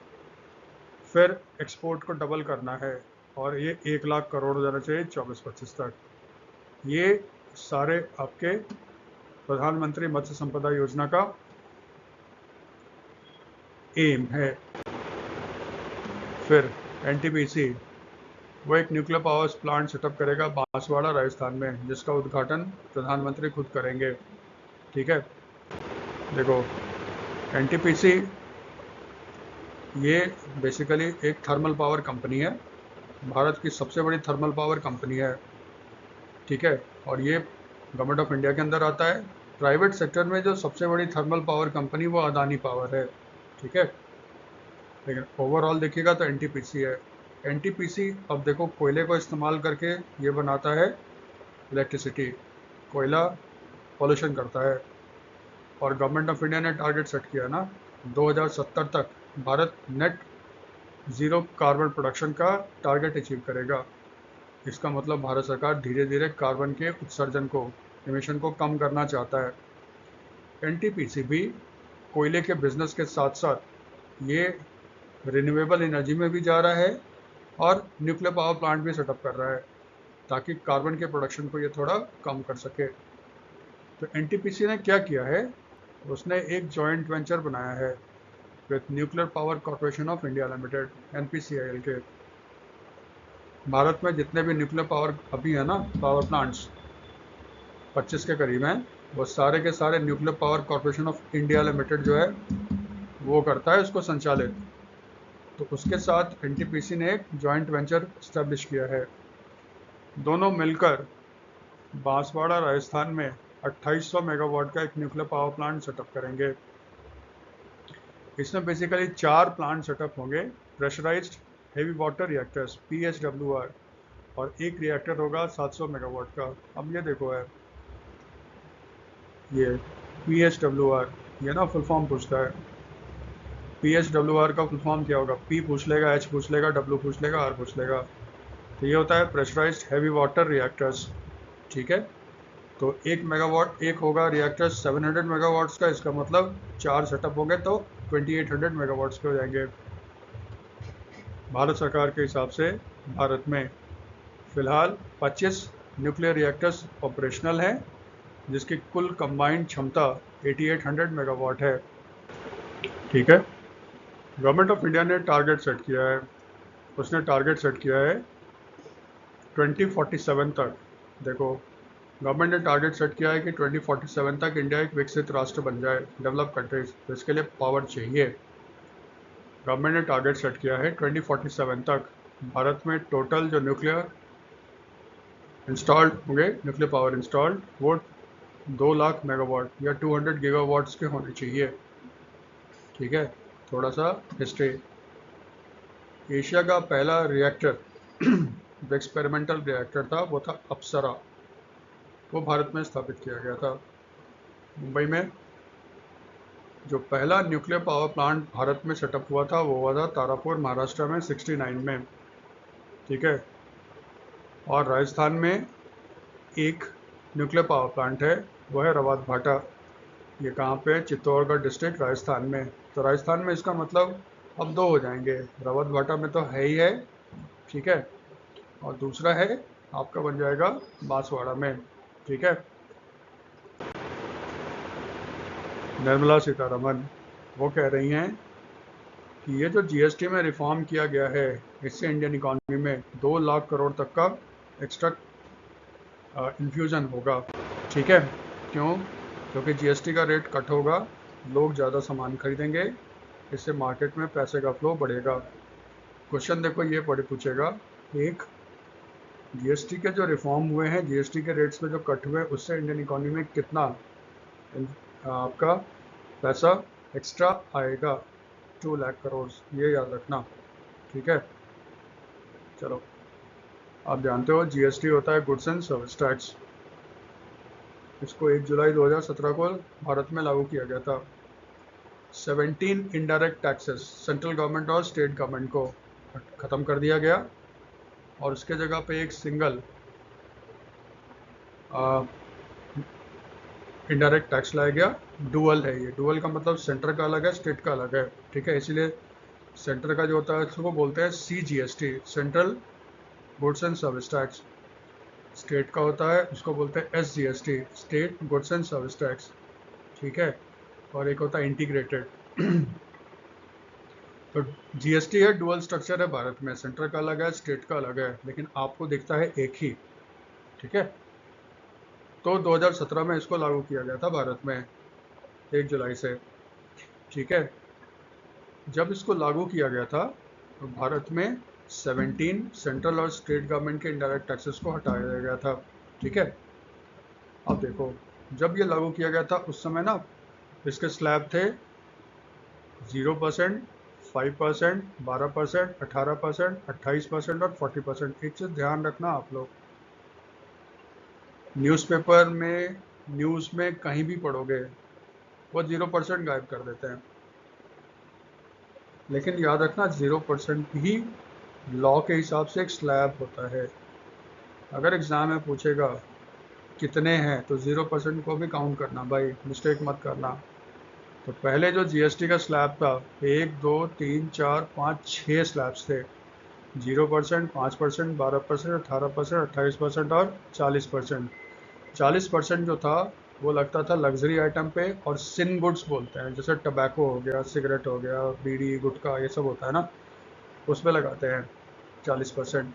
Speaker 1: फिर एक्सपोर्ट को डबल करना है और ये 1 लाख करोड़ हो जाना चाहिए 24-25 तक। ये सारे आपके प्रधानमंत्री मत्स्य संपदा योजना का एम है। फिर एनटीपीसी, वो एक न्यूक्लियर पावर प्लांट सेटअप करेगा बांसवाड़ा राजस्थान में, जिसका उद्घाटन प्रधानमंत्री खुद करेंगे। ठीक है, देखो एनटीपीसी ये बेसिकली एक थर्मल पावर कंपनी है, भारत की सबसे बड़ी थर्मल पावर कंपनी है। ठीक है, और ये गवर्नमेंट ऑफ इंडिया के अंदर आता है। प्राइवेट सेक्टर में जो सबसे बड़ी थर्मल पावर कंपनी वो अदानी पावर है, ठीक है। लेकिन ओवरऑल देखिएगा तो एनटीपीसी है। एनटीपीसी अब देखो कोयले को इस्तेमाल करके ये बनाता है इलेक्ट्रिसिटी। कोयला पॉल्यूशन करता है, और गवर्नमेंट ऑफ इंडिया ने टारगेट सेट किया ना 2070 तक Bharat net zero carbon production का टारगेट अचीव करेगा। इसका मतलब भारत सरकार धीरे धीरे कार्बन के उत्सर्जन को, एमिशन को कम करना चाहता है। एनटीपीसी भी कोयले के बिजनेस के साथ साथ ये रिन्यूएबल एनर्जी में भी जा रहा है और न्यूक्लियर पावर प्लांट भी सेटअप कर रहा है ताकि कार्बन के प्रोडक्शन को ये थोड़ा कम कर सके। तो एनटीपीसी ने क्या किया है, उसने एक जॉइंट वेंचर बनाया है with nuclear power corporation of India limited, NPCIL के। भारत में जितने भी न्यूक्लियर पावर अभी है ना पावर प्लांट्स 25 के करीब हैं, वो सारे के सारे nuclear power corporation of India limited जो है वो करता है उसको संचालित। तो उसके साथ एनटीपीसी ने एक जॉइंट वेंचर इस्टेब्लिश किया है। दोनों मिलकर बांसवाड़ा राजस्थान में 2800 मेगावाट का एक न्यूक्लियर पावर प्लांट सेटअप करेंगे। इसमें बेसिकली 4 प्लांट सेटअप होंगे, pressurised heavy water reactors PHWR, और एक रिएक्टर होगा 700 मेगावाट का। अब ये देखो है ये PHWR, ये ना फुल फॉर्म पूछता है। PHWR का फुल फॉर्म क्या होगा, P पूछ लेगा, H पूछ लेगा, W पूछ लेगा, R पूछ लेगा। तो ये होता है प्रेशराइज्ड हैवी वाटर रिएक्टर्स, ठीक है। तो 1 मेगावाट एक होगा रिएक्टर 700 मेगावाट्स का, इसका मतलब 4 सेटअप होंगे तो 2800 मेगावाट्स के हो जाएंगे। भारत सरकार के हिसाब से भारत में फिलहाल 25 न्यूक्लियर रिएक्टर्स ऑपरेशनल हैं, जिसकी कुल कंबाइंड क्षमता 8800 मेगावाट है, ठीक है। गवर्नमेंट ऑफ इंडिया ने टारगेट सेट किया है, उसने टारगेट सेट किया है 2047 तक। देखो गवर्नमेंट ने टारगेट सेट किया है कि 2047 तक इंडिया एक विकसित राष्ट्र बन जाए, डेवलप कंट्रीज। तो इसके लिए पावर चाहिए। गवर्नमेंट ने टारगेट सेट किया है 2047 तक भारत में टोटल जो न्यूक्लियर इंस्टॉल्ड होंगे, न्यूक्लियर पावर इंस्टॉल्ड, वो 2 लाख मेगावाट या 200 गीगावाट्स के होने चाहिए, ठीक है। थोड़ा सा हिस्ट्री। एशिया का पहला रिएक्टर जो एक्सपेरिमेंटल रिएक्टर था वो था अप्सरा, वो भारत में स्थापित किया गया था। मुंबई में जो पहला न्यूक्लियर पावर प्लांट भारत में सेटअप हुआ था वो हुआ था तारापुर महाराष्ट्र में 69 में, ठीक है। और राजस्थान में एक न्यूक्लियर पावर प्लांट है, वो है रवात भाटा। ये कहाँ पे, चित्तौड़गढ़ डिस्ट्रिक्ट राजस्थान में। तो राजस्थान में इसका मतलब अब 2 हो जाएंगे, रवात भाटा में तो है ही है, ठीक है, और दूसरा है आपका बन जाएगा बांसवाड़ा में, ठीक है। निर्मला सीतारमन वो कह रही हैं कि ये जो जीएसटी में रिफॉर्म किया गया है, इससे इंडियन इकॉनमी में 2 लाख करोड़ तक का एक्स्ट्रा इन्फ्यूजन होगा, ठीक है। क्यों? क्योंकि जीएसटी का रेट कट होगा, लोग ज़्यादा सामान खरीदेंगे, इससे मार्केट में पैसे का फ्लो बढ़ेगा। क्वेश्चन देखो ये पढ़े पूछेगा, एक जीएसटी के जो रिफॉर्म हुए हैं, जीएसटी के रेट्स में जो कट हुए, उससे इंडियन इकॉनमी में कितना आपका पैसा एक्स्ट्रा आएगा, 2 लाख करोड़, ये याद रखना, ठीक है। चलो, आप जानते हो जीएसटी होता है गुड्स एंड सर्विस टैक्स। इसको 1 जुलाई 2017 को भारत में लागू किया गया था। 17 इनडायरेक्ट टैक्सेस सेंट्रल गवर्नमेंट और स्टेट गवर्नमेंट को ख़त्म कर दिया गया, और उसके जगह पे एक सिंगल इनडायरेक्ट टैक्स लाया गया। डुअल है ये, डुअल का मतलब सेंटर का अलग है, स्टेट का अलग है, ठीक है। इसीलिए सेंटर का जो होता है उसको बोलते हैं CGST, central goods and service tax. State का होता है उसको बोलते हैं SGST, state goods and service tax, ठीक है। और एक होता है इंटीग्रेटेड। तो जीएसटी है, डुअल स्ट्रक्चर है भारत में, सेंटर का अलग है, स्टेट का अलग है, लेकिन आपको दिखता है एक ही, ठीक है। तो 2017 में इसको लागू किया गया था भारत में 1 जुलाई से, ठीक है। जब इसको लागू किया गया था तो भारत में 17 सेंट्रल और स्टेट गवर्नमेंट के इनडायरेक्ट टैक्सेस को हटाया गया था, ठीक है। अब देखो, जब ये लागू किया गया था उस समय ना इसके स्लैब थे 0%, 5%, 12%, 18%, 28% और 40%। एक चीज़ ध्यान रखना आप लोग, न्यूज़पेपर में, न्यूज़ में कहीं भी पढ़ोगे वो 0% गायब कर देते हैं, लेकिन याद रखना 0% ही लॉ के हिसाब से एक स्लैब होता है। अगर एग्ज़ाम में पूछेगा कितने हैं तो 0% को भी काउंट करना भाई, मिस्टेक मत करना। तो पहले जो जीएसटी का स्लैब था 1, 2, 3, 4, 5, 6 स्लैब्स थे। 0%, 5%, 12%, 18%, 28% और 40%। 40% जो था वो लगता था लग्जरी आइटम पे, और सिन गुड्स बोलते हैं, जैसे टबैको हो गया, सिगरेट हो गया, बीड़ी, गुटखा, ये सब होता है ना, उस पर लगाते हैं 40%।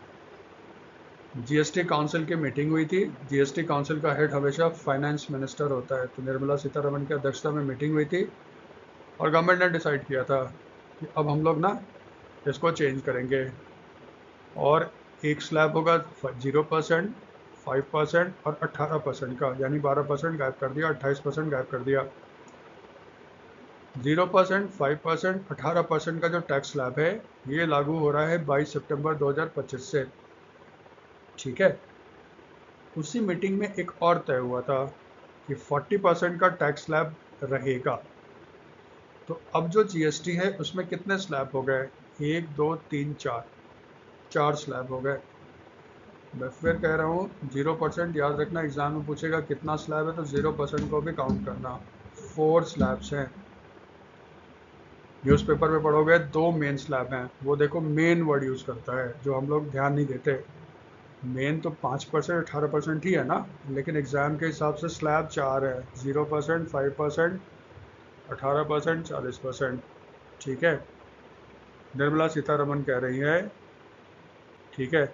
Speaker 1: जीएसटी काउंसिल की मीटिंग हुई थी। जीएसटी काउंसिल का हेड हमेशा फाइनेंस मिनिस्टर होता है, तो निर्मला सीतारमण की अध्यक्षता में मीटिंग हुई थी और गवर्नमेंट ने डिसाइड किया था कि अब हम लोग ना इसको चेंज करेंगे, और एक स्लैब होगा 0%, 5% और 18% का, यानी 12% गायब कर दिया, 28% गायब कर दिया। 0%, 5%, 18% का जो टैक्स स्लैब है ये लागू हो रहा है 22 सितंबर 2025 से। ठीक है, उसी मीटिंग में एक और तय हुआ था कि 40% का टैक्स स्लैब रहेगा। तो अब जो जीएसटी है उसमें कितने स्लैब हो गए? 1, 2, 3, 4, 4 स्लैब हो गए। मैं फिर कह रहा हूँ 0% याद रखना, एग्जाम में पूछेगा कितना स्लैब है तो 0% को भी काउंट करना। 4 स्लैब्स हैं। न्यूज़पेपर में पढ़ोगे 2 मेन स्लैब हैं, वो देखो मेन वर्ड यूज़ करता है जो हम लोग ध्यान नहीं देते। मेन तो 5%, 18% ही है ना, लेकिन एग्जाम के हिसाब से स्लैब 4 है, 0%, 5%, 18%, 40%। ठीक है, निर्मला सीतारमण कह रही है, ठीक है,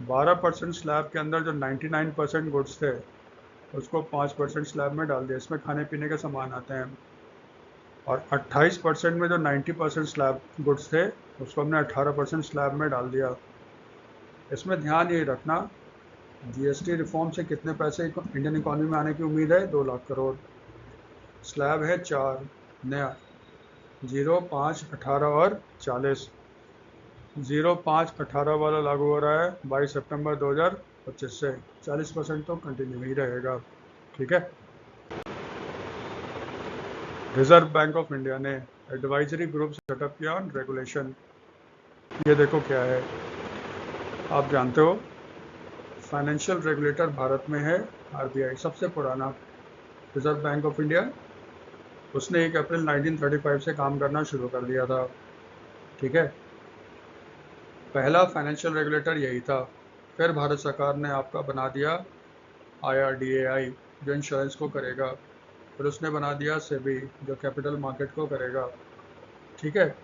Speaker 1: 12% स्लैब के अंदर जो 99% गुड्स थे उसको 5% स्लैब में डाल दिया, इसमें खाने पीने के सामान आते हैं। और 28% में जो 90% स्लैब गुड्स थे उसको हमने 18% स्लैब में डाल दिया। इसमें ध्यान ये रखना, जीएसटी रिफॉर्म से कितने पैसे इंडियन इकोनॉमी में आने की उम्मीद है? 2 लाख करोड़। स्लैब है 4 नया, 0, 5, 18 और 40। 0, 5, 18 वाला लागू हो रहा है 22 सितंबर 2025 से। 40% तो कंटिन्यू ही रहेगा। ठीक है, रिजर्व बैंक ऑफ इंडिया ने एडवाइजरी ग्रुप सेटअप किया ऑन रेगुलेशन। ये देखो क्या है, आप जानते हो फाइनेंशियल रेगुलेटर भारत में है आरबीआई, सबसे पुराना रिजर्व बैंक ऑफ इंडिया। उसने 1 अप्रैल 1935 से काम करना शुरू कर दिया था। ठीक है, पहला फाइनेंशियल रेगुलेटर यही था। फिर भारत सरकार ने आपका बना दिया IRDAI जो इंश्योरेंस को करेगा। फिर उसने बना दिया सेबी जो कैपिटल मार्केट को करेगा। ठीक है,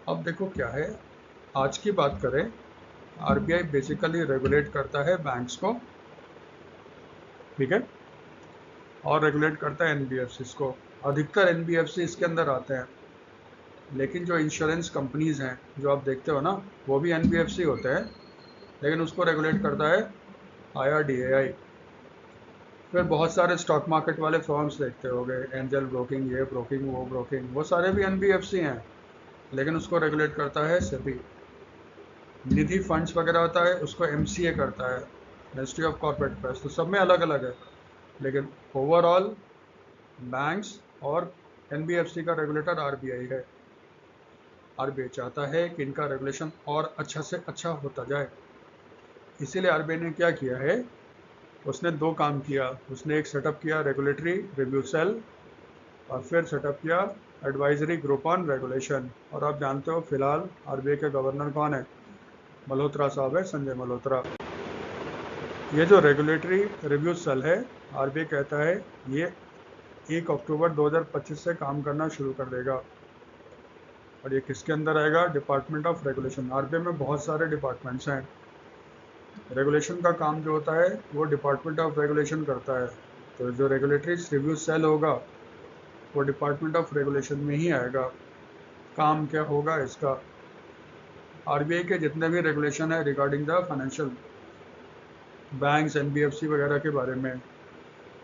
Speaker 1: अब देखो क्या है, आज की बात करें, आरबीआई बेसिकली रेगुलेट करता है बैंक्स को, ठीक है, और रेगुलेट करता है एनबीएफसी को। अधिकतर एनबीएफसी इसके अंदर आते हैं, लेकिन जो इंश्योरेंस कंपनीज हैं जो आप देखते हो ना वो भी एनबीएफसी होते हैं, लेकिन उसको रेगुलेट करता है IRDAI। फिर बहुत सारे स्टॉक मार्केट वाले फर्म्स देखते होंगे, एंजल ब्रोकिंग, ये ब्रोकिंग, वो ब्रोकिंग, वो सारे भी एनबीएफसी हैं, लेकिन उसको रेगुलेट करता है सेबी। निधि फंड्स वगैरह होता है उसको एमसीए करता है, मिनिस्ट्री ऑफ कॉर्पोरेट अफेयर्स। तो सब में अलग अलग है, लेकिन ओवरऑल बैंक्स और एनबीएफसी का रेगुलेटर आरबीआई है। आरबीआई चाहता है कि इनका रेगुलेशन और अच्छा से अच्छा होता जाए, इसीलिए आरबीआई ने क्या किया है, उसने 2 काम किया। उसने एक सेटअप किया रेगुलेटरी रिव्यू सेल, और फिर सेटअप किया एडवाइजरी ग्रुप ऑन रेगुलेशन। और आप जानते हो फिलहाल आरबीआई के गवर्नर कौन है? मल्होत्रा साहब है, संजय मल्होत्रा। ये जो रेगुलेटरी रिव्यू सेल है, आरबीआई कहता है ये 1 अक्टूबर 2025 से काम करना शुरू कर देगा। और ये किसके अंदर आएगा? Department of regulation. आरबीआई में बहुत सारे डिपार्टमेंट्स हैं, रेगुलेशन का काम जो होता है वो डिपार्टमेंट ऑफ रेगुलेशन करता है। तो जो रेगुलेटरी रिव्यू सेल होगा वो डिपार्टमेंट ऑफ रेगुलेशन में ही आएगा। काम क्या होगा इसका? आरबीआई के जितने भी रेगुलेशन है regarding the financial banks, NBFC वगैरह के बारे में,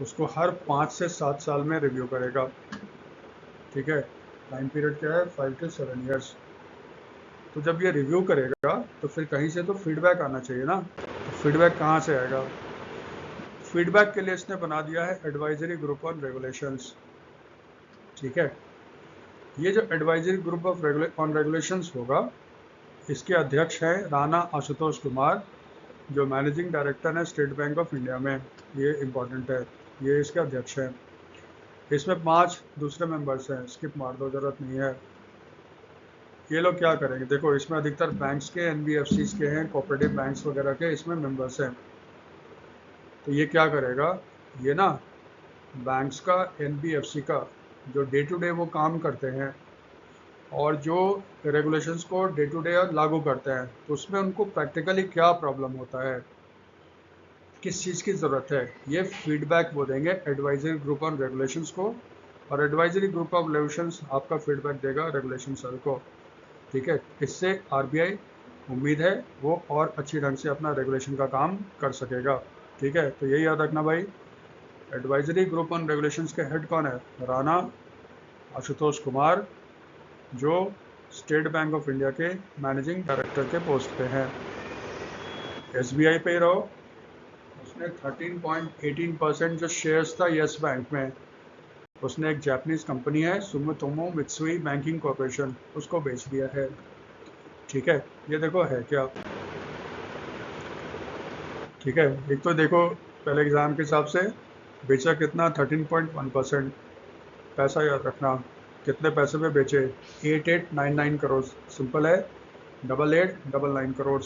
Speaker 1: उसको हर 5 से 7 साल में रिव्यू करेगा। ठीक है, टाइम पीरियड क्या है, 5 to 7 ईयर्स। तो जब ये रिव्यू करेगा तो फिर कहीं से तो फीडबैक आना चाहिए ना। तो फीडबैक कहाँ से आएगा? फीडबैक के लिए इसने बना दिया है एडवाइजरी ग्रुप ऑन रेगुलेशंस। ठीक है, ये जो advisory group of on regulations होगा, इसके अध्यक्ष हैं राणा आशुतोष कुमार, जो मैनेजिंग डायरेक्टर है स्टेट बैंक ऑफ इंडिया में। ये इंपॉर्टेंट है, ये इसके अध्यक्ष हैं। इसमें 5 दूसरे मेंबर्स हैं, स्किप मार दो, जरूरत नहीं है। ये लोग क्या करेंगे, देखो इसमें अधिकतर बैंक्स के, एनबीएफसीज के हैं, कोऑपरेटिव बैंक्स वगैरह के इसमें मेंबर्स हैं। तो ये क्या करेगा, ये ना बैंक्स का, एनबीएफसी का जो डे टू डे वो काम करते हैं और जो रेगुलेशंस को डे टू डे लागू करते हैं, तो उसमें उनको प्रैक्टिकली क्या प्रॉब्लम होता है, किस चीज़ की ज़रूरत है, ये फीडबैक वो देंगे एडवाइजरी ग्रुप ऑन रेगुलेशंस को। और एडवाइजरी ग्रुप ऑफ रेगुलेशंस आपका फीडबैक देगा रेगुलेशन सेल को। ठीक है, इससे आरबीआई उम्मीद है वो और अच्छी ढंग से अपना रेगुलेशन का काम कर सकेगा। ठीक है, तो यही याद रखना भाई, एडवाइजरी ग्रुप ऑन रेगुलेशंस के हेड कौन है, राणा आशुतोष कुमार, जो स्टेट बैंक ऑफ इंडिया के मैनेजिंग डायरेक्टर के पोस्ट पे हैं। एसबीआई पे ही रहो, उसने 13.18% जो शेयर्स था यस बैंक में, उसने एक जापानीज कंपनी है सुमितोमो मित्सुई बैंकिंग कॉर्पोरेशन, उसको बेच दिया है। ठीक है, ये देखो है क्या। ठीक है, एक तो देखो पहले एग्जाम के हिसाब से बेचा कितना, 13.1%। पैसा याद रखना, कितने पैसे में बेचे, 8899 करोड़। सिंपल है, 8899 करोड़।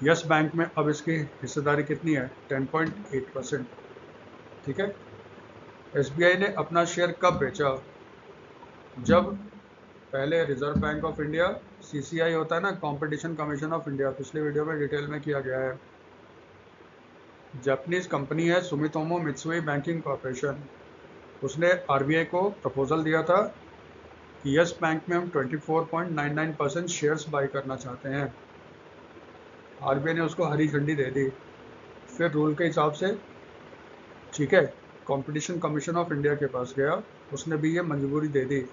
Speaker 1: यस बैंक में अब इसकी हिस्सेदारी कितनी है, 10.8%। ठीक है, एसबीआई ने अपना शेयर कब बेचा, जब पहले reserve bank of India, CCI होता है ना, कंपटीशन कमीशन ऑफ इंडिया, पिछले वीडियो में डिटेल में किया गया है। जापानीज कंपनी है सुमितोमो मित्सुई बैंकिंग कॉर्पोरेशन, उसने आरबीआई को प्रपोजल दिया था कि यस बैंक में हम 24.99% शेयर्स बाई करना चाहते हैं। आरबीआई ने उसको हरी झंडी दे दी। फिर रूल के हिसाब से, ठीक है, कंपटीशन कमीशन ऑफ इंडिया के पास गया, उसने भी ये मंजूरी दे दी।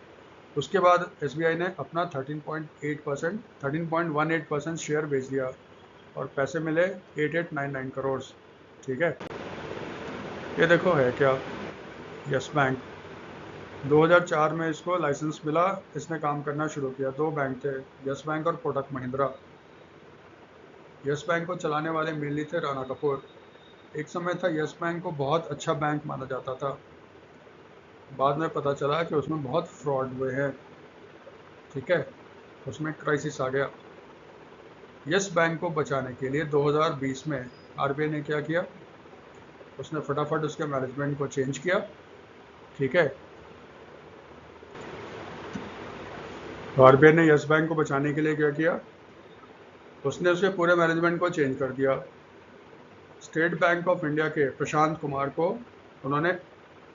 Speaker 1: उसके बाद एसबीआई ने अपना 13.18% शेयर बेच दिया और पैसे मिले 8899 करोड़। ठीक है, ये देखो है क्या, यस बैंक 2004 में इसको लाइसेंस मिला, इसने काम करना शुरू किया। 2 बैंक थे, यस बैंक और कोटक महिंद्रा। यस बैंक को चलाने वाले मेनली थे राणा कपूर। एक समय था यस बैंक को बहुत अच्छा बैंक माना जाता था, बाद में पता चला कि उसमें बहुत फ्रॉड हुए हैं। ठीक है, उसमें क्राइसिस आ गया। यस बैंक को बचाने के लिए 2020 में आरबीआई ने क्या किया, उसने फटाफट उसके मैनेजमेंट को चेंज किया। ठीक है, तो आरबीआई ने यस बैंक को बचाने के लिए क्या किया, उसने उसके पूरे मैनेजमेंट को चेंज कर दिया। स्टेट बैंक ऑफ इंडिया के प्रशांत कुमार को उन्होंने,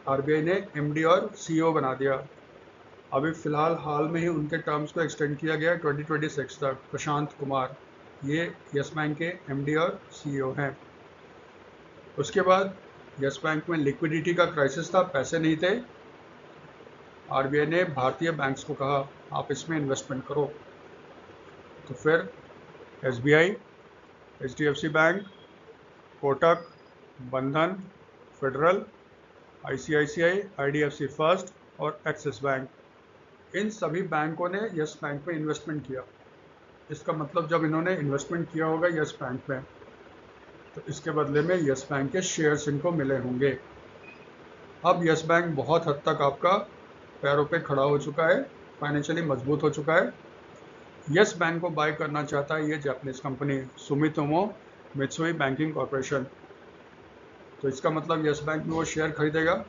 Speaker 1: आरबीआई ने एमडी और सीईओ बना दिया। अभी फिलहाल हाल में ही उनके टर्म्स को एक्सटेंड किया गया 2026 तक। प्रशांत कुमार ये यस बैंक के एमडी और सीईओ हैं। उसके बाद यस बैंक में लिक्विडिटी का क्राइसिस था, पैसे नहीं थे। आरबीआई ने भारतीय बैंक्स को कहा आप इसमें इन्वेस्टमेंट करो। तो फिर एसबीआई, एचडीएफसी बैंक, कोटक, बंधन, फेडरल, आईसीआईसीआई, आईडीएफसी फर्स्ट और एक्सिस बैंक, इन सभी बैंकों ने यस बैंक में इन्वेस्टमेंट किया। इसका मतलब जब इन्होंने इन्वेस्टमेंट किया होगा यस बैंक में, तो इसके बदले में यस बैंक के शेयर्स इनको मिले होंगे। अब यस बैंक बहुत हद तक आपका पैरों पे खड़ा हो चुका है, फाइनेंशियली मजबूत हो चुका है। यस बैंक को बाय करना चाहता है ये Japanese company Sumitomo Mitsui banking corporation. तो इसका मतलब यस बैंक में वो शेयर खरीदेगा।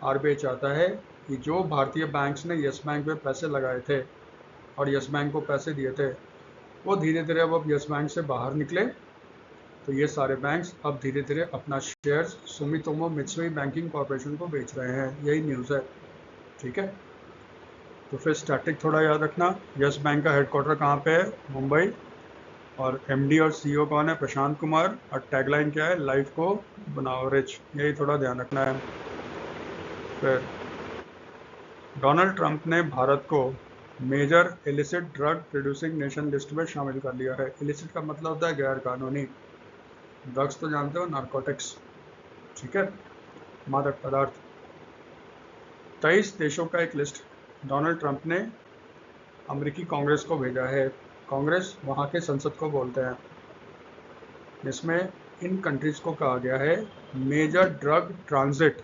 Speaker 1: आरबीआई चाहता है कि जो भारतीय बैंक्स ने यस बैंक में पैसे लगाए थे और यस बैंक को पैसे दिए थे, वो धीरे धीरे अब यस बैंक से बाहर निकले। तो ये सारे बैंक्स अब धीरे धीरे अपना shares Sumitomo Mitsui banking corporation को बेच रहे हैं, यही न्यूज़ है। ठीक है, तो फिर स्टैटिक थोड़ा याद रखना, यस बैंक का हेडक्वार्टर कहाँ पे है, मुंबई। और एमडी और सीईओ कौन है? प्रशांत कुमार। और टैगलाइन क्या है? लाइफ को बनाओ रिच। यही थोड़ा ध्यान रखना है। फिर डोनाल्ड ट्रंप ने भारत को major illicit drug producing nation list में शामिल कर लिया है। इलिसिट का मतलब होता है गैर कानूनी। ड्रग्स तो जानते हो, नारकोटिक्स, ठीक है, मादक पदार्थ। 23 देशों का एक लिस्ट डोनाल्ड ट्रंप ने अमेरिकी कांग्रेस को भेजा है। कांग्रेस वहाँ के संसद को बोलते हैं। इसमें इन कंट्रीज को कहा गया है मेजर ड्रग ट्रांजिट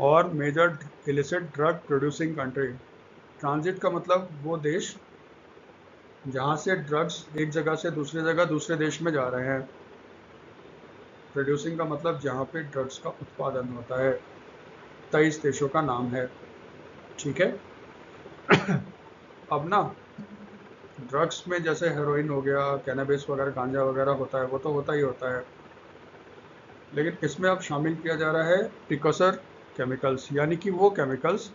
Speaker 1: और major illicit drug producing country. Transit का मतलब वो देश जहाँ से ड्रग्स एक जगह से दूसरी जगह दूसरे देश में जा रहे हैं। प्रोड्यूसिंग का मतलब जहाँ पे ड्रग्स का उत्पादन होता है। 23 देशों का नाम है, ठीक है। अब ना ड्रग्स में जैसे हेरोइन हो गया, कैनबिस वगैरह, गांजा वगैरह होता है, वो तो होता ही होता है, लेकिन इसमें अब शामिल किया जा रहा है प्रिकॉसर केमिकल्स, यानी कि वो केमिकल्स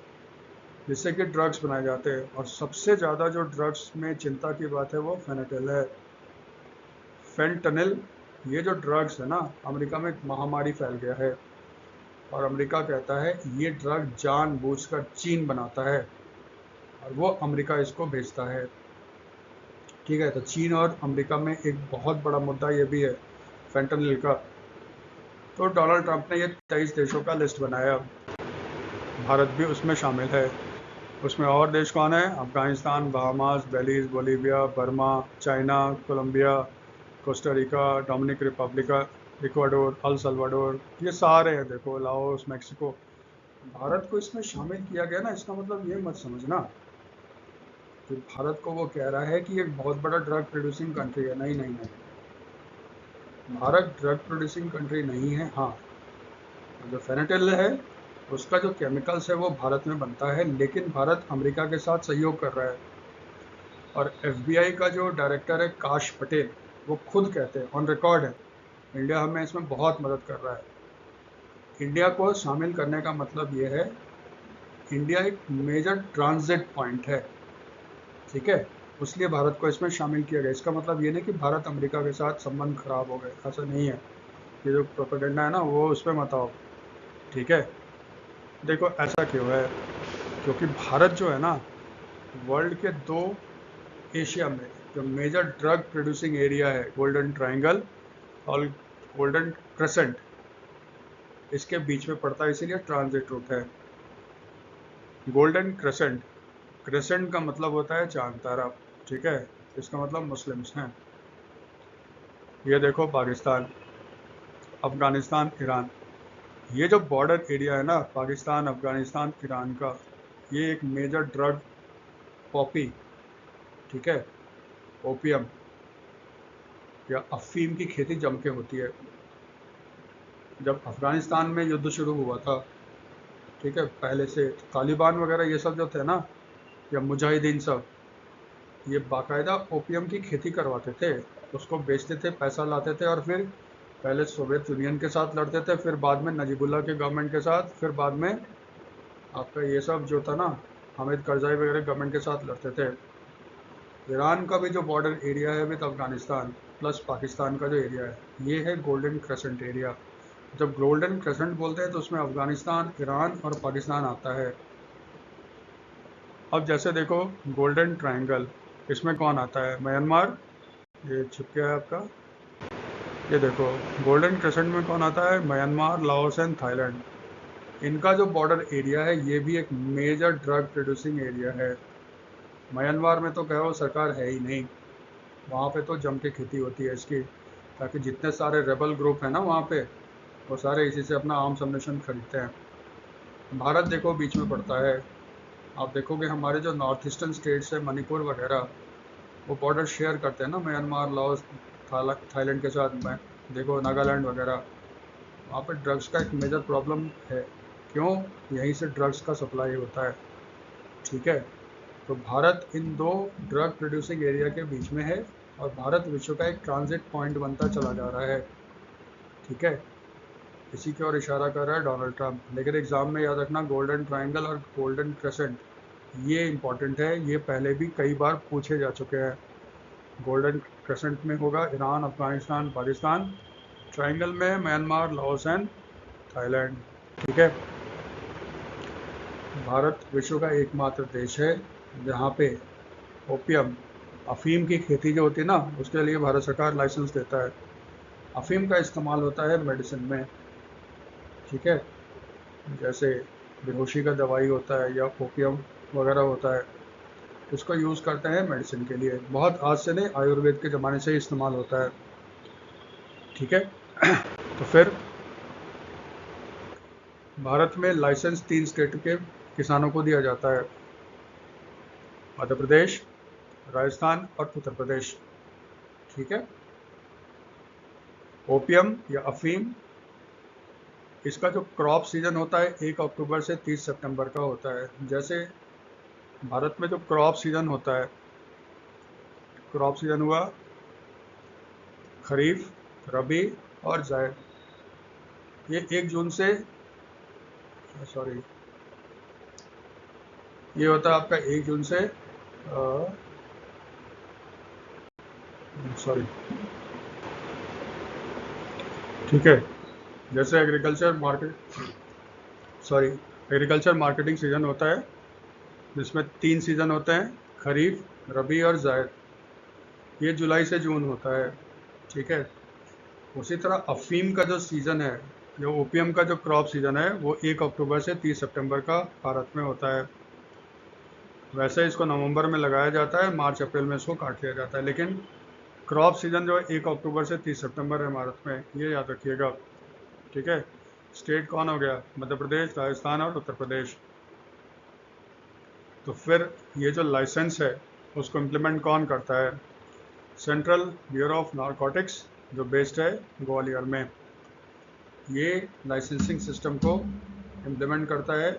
Speaker 1: जिससे कि ड्रग्स बनाए जाते हैं। और सबसे ज़्यादा जो ड्रग्स में चिंता की बात है वो फेंटानिल है। फेंटानिल, ये जो ड्रग्स है ना, अमेरिका में एक महामारी फैल गया है और अमेरिका कहता है ये ड्रग जानबूझकर चीन बनाता है और वो अमेरिका इसको भेजता है, ठीक है। तो चीन और अमेरिका में एक बहुत बड़ा मुद्दा ये भी है फेंटानिल का। तो डोनाल्ड ट्रंप ने ये 23 देशों का लिस्ट बनाया, भारत भी उसमें शामिल है। उसमें और देश कौन है? Afghanistan, Bahamas, Belize, Bolivia, Burma, China, Colombia, Costa Rica, Dominican Republic, Ecuador, El Salvador, ये सारे हैं। देखो, लाओस, मैक्सिको। भारत को इसमें शामिल किया गया ना, इसका मतलब ये मत समझना कि भारत को वो कह रहा है कि एक बहुत बड़ा ड्रग प्रोड्यूसिंग कंट्री है। नहीं नहीं नहीं, भारत ड्रग प्रोड्यूसिंग कंट्री नहीं है। हाँ, जो फेंटानिल है उसका जो केमिकल्स है वो भारत में बनता है, लेकिन भारत अमेरिका के साथ सहयोग कर रहा है। और एफबीआई का जो डायरेक्टर है काश पटेल, वो खुद कहते हैं, ऑन रिकॉर्ड है, इंडिया हमें इसमें बहुत मदद कर रहा है। इंडिया को शामिल करने का मतलब ये है, इंडिया एक मेजर ट्रांजिट पॉइंट है, ठीक है, इसलिए भारत को इसमें शामिल किया गया। इसका मतलब ये नहीं कि भारत अमेरिका के साथ संबंध खराब हो गए, ऐसा नहीं है। ये जो प्रोपेगेंडा है ना, वो उस पर मत आओ, ठीक है। देखो ऐसा क्यों है, क्योंकि भारत जो है ना, वर्ल्ड के दो, एशिया में जो मेजर ड्रग प्रोड्यूसिंग एरिया है, गोल्डन ट्रायंगल और गोल्डन क्रेसेंट, इसके बीच में पड़ता है, इसीलिए ट्रांजिट रूट है। गोल्डन क्रेसेंट, क्रेसेंट का मतलब होता है चांद तारा, ठीक है, इसका मतलब मुस्लिम्स हैं। ये देखो पाकिस्तान, अफगानिस्तान, ईरान, ये जो बॉर्डर एरिया है ना, पाकिस्तान, अफगानिस्तान, ईरान का, ये एक मेजर ड्रग, पॉपी, ठीक है, ओपियम या अफीम की खेती जम के होती है। जब अफगानिस्तान में युद्ध शुरू हुआ था, ठीक है, पहले से तालिबान वगैरह ये सब जो थे ना, या मुजाहिदीन सब, ये बाकायदा ओपियम की खेती करवाते थे, उसको बेचते थे, पैसा लाते थे, और फिर पहले सोवियत यूनियन के साथ लड़ते थे, फिर बाद में नजीबुल्ला के गवर्नमेंट के साथ, फिर बाद में आपका ये सब जो था ना, हामिद करजाई वगैरह गवर्नमेंट के साथ लड़ते थे। ईरान का भी जो बॉर्डर एरिया है विद अफगानिस्तान प्लस पाकिस्तान का जो एरिया है, ये है गोल्डन क्रेसेंट एरिया। जब गोल्डन क्रेसेंट बोलते हैं तो उसमें अफगानिस्तान, ईरान और पाकिस्तान आता है। अब जैसे देखो गोल्डन ट्रायंगल, इसमें कौन आता है? म्यांमार, ये छिप गया है आपका, ये देखो गोल्डन क्रेसेंट में कौन आता है? Myanmar, Laos and Thailand. इनका जो बॉर्डर एरिया है ये भी एक मेजर ड्रग प्रोड्यूसिंग एरिया है। म्यांमार में तो कहो सरकार है ही नहीं, वहाँ पे तो जम के खेती होती है इसकी, ताकि जितने सारे रेबल ग्रुप हैं ना वहाँ पे, वो सारे इसी से अपना आर्म्स अम्यूनिशन खरीदते हैं। भारत देखो बीच में पड़ता है। आप देखोगे हमारे जो नॉर्थ ईस्टर्न स्टेट्स है, मणिपुर वगैरह, वो बॉर्डर शेयर करते हैं ना म्यांमार, लाओस, थाईलैंड के साथ में। देखो नागालैंड वगैरह, वहाँ पर ड्रग्स का एक मेजर प्रॉब्लम है। क्यों? यहीं से ड्रग्स का सप्लाई होता है, ठीक है। तो भारत इन दो ड्रग प्रोड्यूसिंग एरिया के बीच में है और भारत विश्व का एक ट्रांजिट पॉइंट बनता चला जा रहा है, ठीक है। इसी की ओर इशारा कर रहा है डोनाल्ड ट्रंप। लेकिन एग्जाम में याद रखना, गोल्डन ट्रायंगल और गोल्डन क्रेसेंट ये इंपॉर्टेंट है, ये पहले भी कई बार पूछे जा चुके हैं। गोल्डन क्रेसेंट में होगा ईरान, अफगानिस्तान, पाकिस्तान। ट्रायंगल में म्यांमार, लाओस एंड थाईलैंड। ठीक है। भारत विश्व का एकमात्र देश है जहाँ पे ओपियम, अफीम की खेती जो होती है ना, उसके लिए भारत सरकार लाइसेंस देता है। अफीम का इस्तेमाल होता है मेडिसिन में। ठीक है। जैसे बेहोशी का दवाई होता है या ओपियम वगैरह होता है, इसको यूज़ करते हैं मेडिसिन के लिए। बहुत आज से नहीं, आयुर्वेद के ज़माने से ही इस्तेमाल होता है। ठीक है। तो फिर भारत में लाइसेंस 3 स्टेट के किसानों को दिया जाता है, मध्य प्रदेश, राजस्थान और उत्तर प्रदेश। ठीक है। ओपियम या अफीम, इसका जो क्रॉप सीजन होता है 1 अक्टूबर से 30 सितंबर का होता है। जैसे भारत में जो क्रॉप सीजन होता है, क्रॉप सीजन हुआ खरीफ, रबी और जायद। ये 1 जून से, सॉरी, ये होता है आपका 1 जून से, सॉरी, ठीक है। जैसे एग्रीकल्चर मार्केटिंग सीजन होता है, जिसमें 3 सीजन होते हैं, खरीफ, रबी और जायद। ये जुलाई से जून होता है। ठीक है। उसी तरह अफीम का जो सीज़न है, जो ओपियम का जो क्रॉप सीज़न है, वो 1 अक्टूबर से 30 सितंबर का भारत में होता है। वैसे इसको नवंबर में लगाया जाता है, मार्च अप्रैल में इसको काट लिया जाता है, लेकिन क्रॉप सीज़न जो है 1 अक्टूबर से 30 सितंबर है भारत में, ये याद रखिएगा। ठीक है। स्टेट कौन हो गया? मध्य प्रदेश, राजस्थान और उत्तर प्रदेश। तो फिर ये जो लाइसेंस है उसको इम्प्लीमेंट कौन करता है? सेंट्रल ब्यूरो ऑफ नारकोटिक्स, जो बेस्ड है ग्वालियर में, ये लाइसेंसिंग सिस्टम को इम्प्लीमेंट करता है।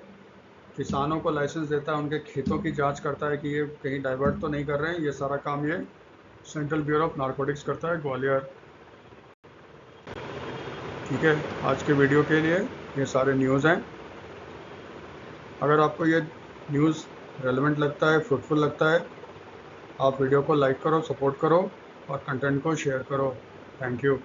Speaker 1: किसानों को लाइसेंस देता है, उनके खेतों की जांच करता है कि ये कहीं डाइवर्ट तो नहीं कर रहे हैं। ये सारा काम ये सेंट्रल ब्यूरो ऑफ नारकोटिक्स करता है, ग्वालियर। ठीक है। आज के वीडियो के लिए ये सारे न्यूज़ हैं। अगर आपको ये न्यूज़ रेलेवेंट लगता है, फ्रूटफुल लगता है, आप वीडियो को लाइक करो, सपोर्ट करो और कंटेंट को शेयर करो। Thank you.